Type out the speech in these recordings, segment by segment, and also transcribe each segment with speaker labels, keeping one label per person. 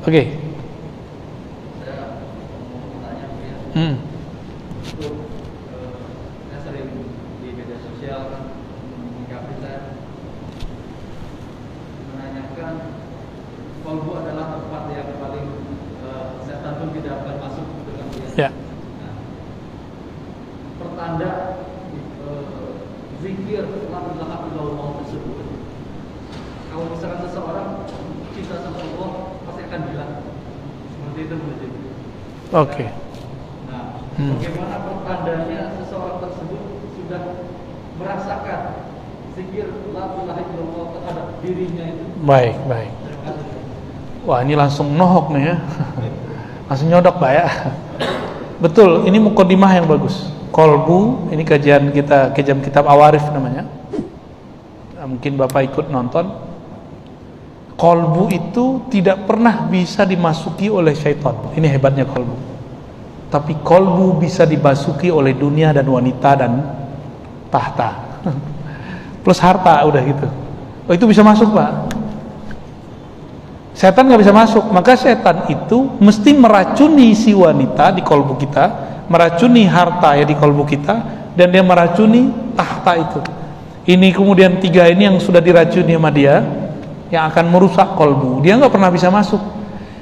Speaker 1: Oke.
Speaker 2: Saya mau tanya ya. Itu saya sering di media sosial kan menyikapi saya menanyakan kolbu adalah tempat yang paling setan pun tidak akan masuk dengan dia.
Speaker 1: Ya.
Speaker 2: Nah, pertanda zikir la ilaha illallah tersebut, kalau misalkan seseorang cinta sama Allah pasti akan bilang seperti itu menjadi.
Speaker 1: Oke.
Speaker 2: Nah, bagaimana pertandanya seseorang tersebut sudah merasakan zikir la ilaha illallah terhadap dirinya itu?
Speaker 1: Baik. Wah, ini langsung nohok nih ya. Langsung nyodok Pak ya. Betul, ini mukadimah yang bagus. Kolbu, ini kajian kitab Awarif namanya. Nah, mungkin Bapak ikut nonton. Kolbu itu tidak pernah bisa dimasuki oleh syaitan. Ini hebatnya kolbu. Tapi kolbu bisa dimasuki oleh dunia dan wanita dan tahta. Plus harta, udah gitu. Oh, itu bisa masuk Pak. Setan nggak bisa masuk, maka setan itu mesti meracuni si wanita di kolbu kita, meracuni harta ya di kolbu kita, dan dia meracuni tahta itu. Ini kemudian tiga ini yang sudah diracuni sama dia, yang akan merusak kolbu. Dia nggak pernah bisa masuk,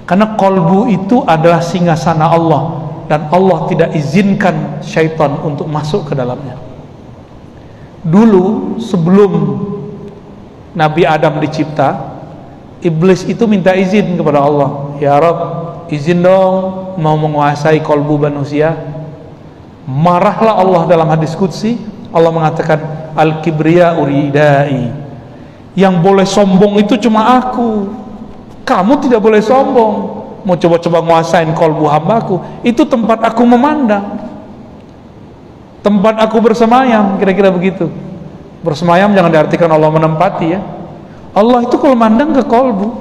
Speaker 1: karena kolbu itu adalah singgasana Allah, dan Allah tidak izinkan syaitan untuk masuk ke dalamnya. Dulu sebelum Nabi Adam dicipta, Iblis itu minta izin kepada Allah, ya Rabb, izin dong mau menguasai kolbu manusia. Marahlah Allah dalam hadis qudsi. Allah mengatakan, al-kibriya uridai, yang boleh sombong itu cuma aku, kamu tidak boleh sombong. Mau coba-coba nguasain kolbu hambaku, itu tempat aku memandang, tempat aku bersemayam, kira-kira begitu. Bersemayam jangan diartikan Allah menempati ya. Allah itu kalau mandang ke kolbu.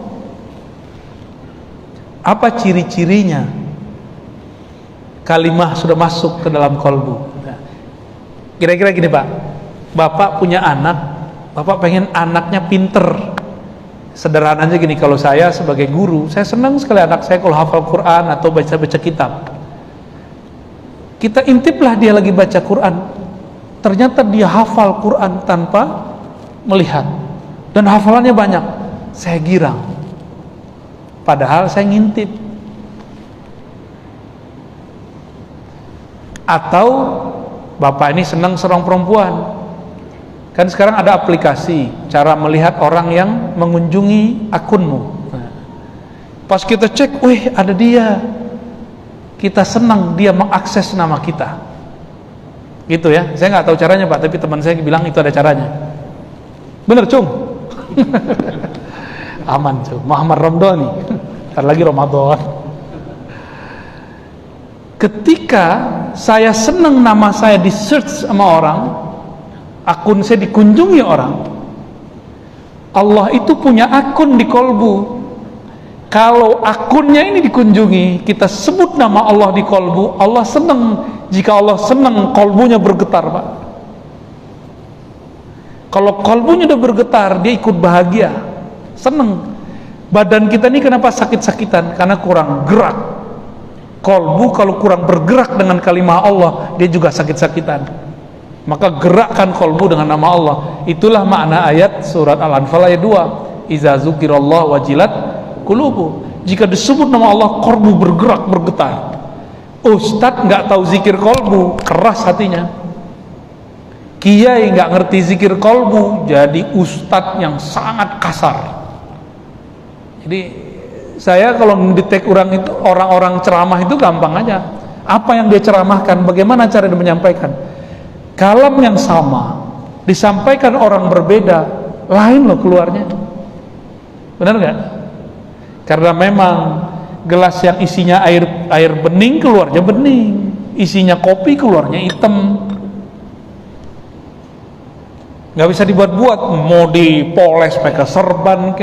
Speaker 1: Apa ciri-cirinya? Kalimah sudah masuk ke dalam kolbu. Nah, kira-kira gini Pak, Bapak punya anak, Bapak pengen anaknya pinter. Sederhananya gini, kalau saya sebagai guru, saya senang sekali anak saya kalau hafal Quran atau baca-baca kitab. Kita intiplah dia lagi baca Quran, ternyata dia hafal Quran tanpa melihat, dan hafalannya banyak. Saya girang, padahal saya ngintip. Atau Bapak ini senang seorang perempuan, kan sekarang ada aplikasi cara melihat orang yang mengunjungi akunmu. Pas kita cek, wih ada dia, kita senang dia mengakses nama kita, gitu ya. Saya nggak tahu caranya Pak, tapi teman saya bilang itu ada caranya. Bener Cung? Aman Cung, Muhammad Ramdhani. Ntar lagi Ramadan. Ketika saya senang nama saya di search sama orang, akun saya dikunjungi orang, Allah itu punya akun di kolbu. Kalau akunnya ini dikunjungi, kita sebut nama Allah di kolbu, Allah senang. Jika Allah senang, kolbunya bergetar Pak. Kalau kolbunya udah bergetar, dia ikut bahagia, senang. Badan kita ini kenapa sakit-sakitan? Karena kurang gerak. Kolbu kalau kurang bergerak dengan kalimah Allah, dia juga sakit-sakitan. Maka gerakkan kolbu dengan nama Allah. Itulah makna ayat surat Al-Anfal ayat 2. Iza zukirallah wajilat qulubu. Jika disebut nama Allah, kolbu bergerak, bergetar. Ustadz nggak tahu zikir kolbu, keras hatinya. Kiai nggak ngerti zikir kolbu, jadi ustadz yang sangat kasar. Jadi saya kalau mendetek orang ceramah itu gampang aja. Apa yang dia ceramahkan, bagaimana cara dia menyampaikan. Kalam yang sama disampaikan orang berbeda, lain loh keluarnya. Benar nggak? Karena memang gelas yang isinya air bening keluarnya bening, isinya kopi keluarnya hitam. Nggak bisa dibuat-buat, mau dipoles pakai serban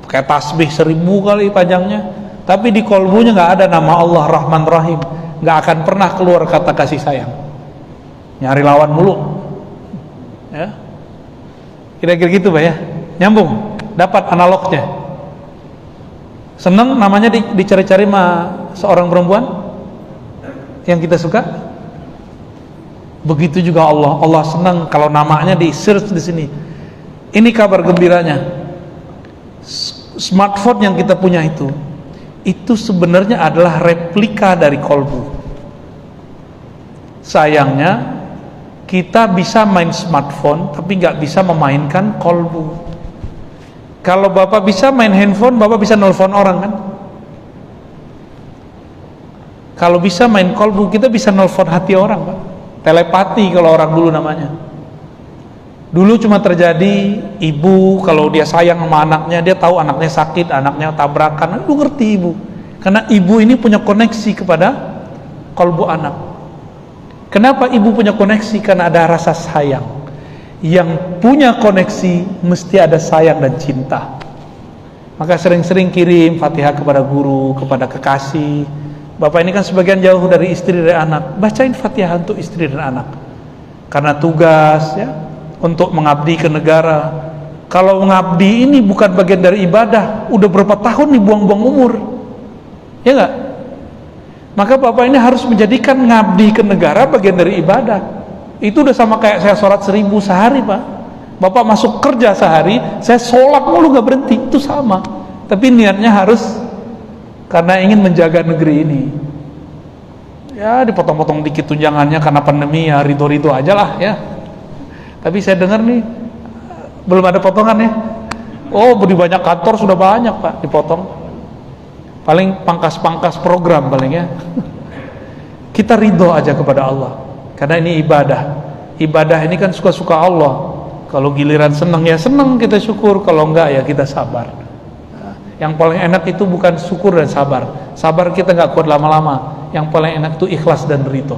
Speaker 1: pakai tasbih 1000 kali panjangnya, tapi di kolbunya nggak ada nama Allah Rahman Rahim, nggak akan pernah keluar kata kasih sayang. Nyari lawan mulu ya. Kira-kira gitu Pak ya, nyambung, dapat analognya. Senang namanya dicari-cari sama seorang perempuan yang kita suka. Begitu juga Allah. Allah senang kalau namanya di search di sini. Ini kabar gembiranya. Smartphone yang kita punya itu sebenarnya adalah replika dari kolbu. Sayangnya kita bisa main smartphone tapi nggak bisa memainkan kolbu. Kalau Bapak bisa main handphone, Bapak bisa nelfon orang kan? Kalau bisa main kolbu, kita bisa nelfon hati orang, Pak. Telepati kalau orang dulu namanya. Dulu cuma terjadi ibu kalau dia sayang sama anaknya, dia tahu anaknya sakit, anaknya tabrakan, lu ngerti ibu. Karena ibu ini punya koneksi kepada kolbu anak. Kenapa ibu punya koneksi? Karena ada rasa sayang. Yang punya koneksi mesti ada sayang dan cinta. Maka sering-sering kirim Fatihah kepada guru, kepada kekasih. Bapak ini kan sebagian jauh dari istri dan anak, bacain Fatihah untuk istri dan anak. Karena tugas ya, untuk mengabdi ke negara. Kalau mengabdi ini bukan bagian dari ibadah, udah berapa tahun nih buang-buang umur. Ya enggak? Maka Bapak ini harus menjadikan ngabdi ke negara bagian dari ibadah. Itu udah sama kayak saya sholat 1000 sehari, Pak. Bapak masuk kerja sehari, saya sholat mulu gak berhenti, itu sama. Tapi niatnya harus karena ingin menjaga negeri ini. Ya dipotong-potong dikit tunjangannya karena pandemi, ya ridho-ridho aja lah ya. Tapi saya dengar nih belum ada potongan ya. Oh, di banyak kantor sudah banyak, Pak, dipotong. Paling pangkas-pangkas program paling ya. Kita ridho aja kepada Allah. Karena ini ibadah. Ibadah ini kan suka-suka Allah. Kalau giliran senang ya senang, kita syukur. Kalau enggak ya kita sabar. Yang paling enak itu bukan syukur dan sabar. Sabar kita enggak kuat lama-lama. Yang paling enak itu ikhlas dan ridho.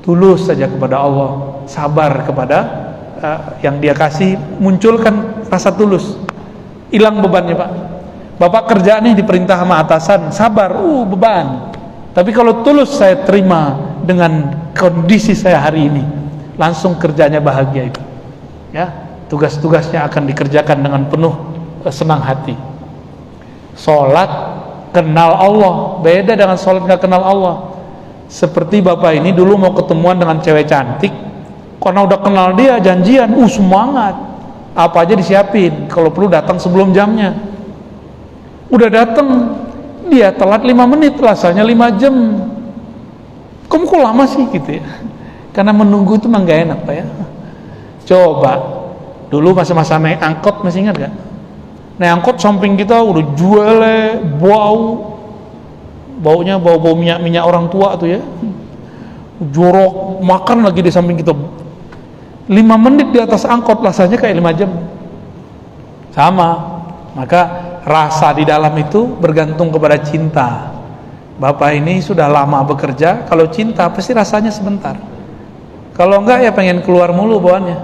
Speaker 1: Tulus saja kepada Allah. Sabar kepada yang dia kasih. Munculkan rasa tulus. Hilang bebannya, Pak. Bapak kerja nih diperintah sama atasan, sabar, beban. Tapi kalau tulus saya terima dengan kondisi saya hari ini, langsung kerjanya bahagia itu. Ya, tugas-tugasnya akan dikerjakan dengan penuh senang hati. Sholat kenal Allah, beda dengan sholat nggak kenal Allah. Seperti Bapak ini dulu mau ketemuan dengan cewek cantik, karena udah kenal dia, janjian, semangat, apa aja disiapin. Kalau perlu datang sebelum jamnya. Udah datang, dia telat 5 menit, rasanya 5 jam. Kamu kok lama sih gitu ya? Karena menunggu itu memang gak enak, Pak ya. Coba dulu masa-masa naik angkot, masih ingat gak? Naik angkot samping kita udah jual, baunya bau minyak orang tua tuh ya. Jorok, makan lagi di samping kita. 5 menit di atas angkot, rasanya kayak 5 jam. Sama. Maka rasa di dalam itu bergantung kepada cinta. Bapak ini sudah lama bekerja, kalau cinta pasti rasanya sebentar. Kalau enggak ya pengen keluar mulu bawaannya.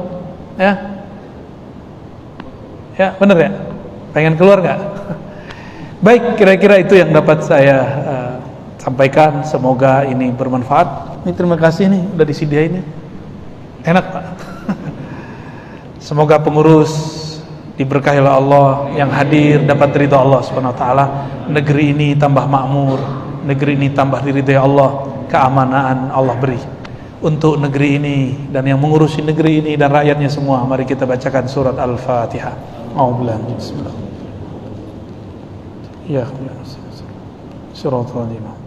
Speaker 1: Ya bener ya? Pengen keluar enggak? Baik, kira-kira itu yang dapat saya sampaikan. Semoga ini bermanfaat. Ini terima kasih nih udah disediain. Enak, Pak. Semoga pengurus diberkahi oleh Allah, yang hadir dapat ridha Allah Subhanahu wa taala, negeri ini tambah makmur, negeri ini tambah diridhai Allah, keamanan Allah beri untuk negeri ini dan yang mengurusi negeri ini dan rakyatnya semua. Mari kita bacakan surat Al-Fatihah. A'udzubillahi bismillah. Ya, suratul Al-Fatihah.